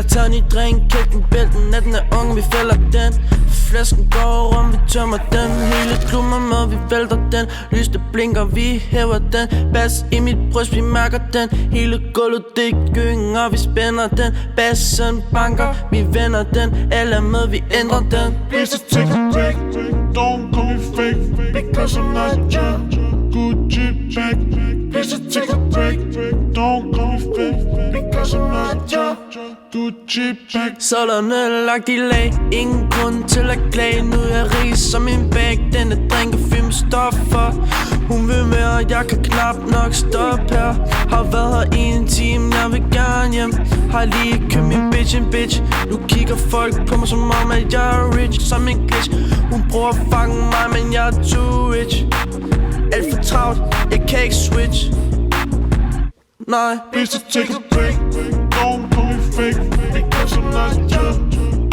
tager en ny drink, kægten bælten, natten er ung, vi fælder den. Flasken går rundt, vi tømmer den. Hele klummer med, vi vælter den. Lys det blinker, vi hæver den. Bas i mit bryst, vi mærker den. Hele gulvet, det er gyngen, og vi spænder den. Bassen banker, vi vender den. Alle er med, vi ændrer den. Please just take a break, don't call me fake, because I'm not your Gucci bag. Please just take a break, don't call me fake, because I'm not your Gucci bag. Sålerne lagt i lag, ingen grund til at klage. Nu er jeg rig som en bag, denne drink er fyldt med stoffer. Hun vil mere, og jeg kan knap nok stoppe her. Har været her i en time, jeg vil gerne hjem. Har lige købt min bitch en bitch. Nu kigger folk på mig som om, at jeg er rich som en glitch. Hun prøver at fange mig, men jeg er too rich. Alt for travlt, jeg kan ikke switch. Nej. Please just take a break, don't call me fake, because I'm not your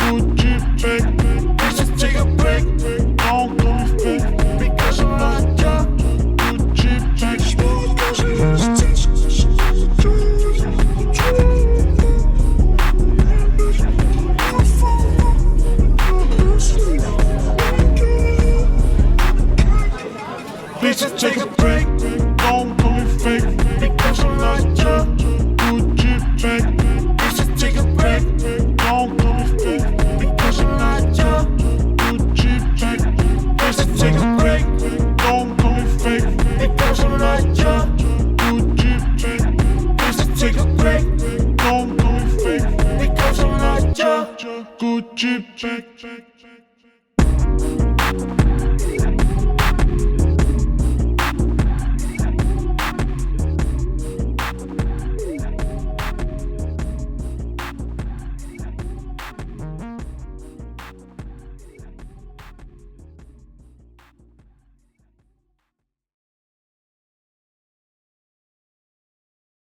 Gucci bag. Please just take a break, don't call me fake, because I'm not your Gucci bag. Please just take a break, don't call me fake, because I'm not your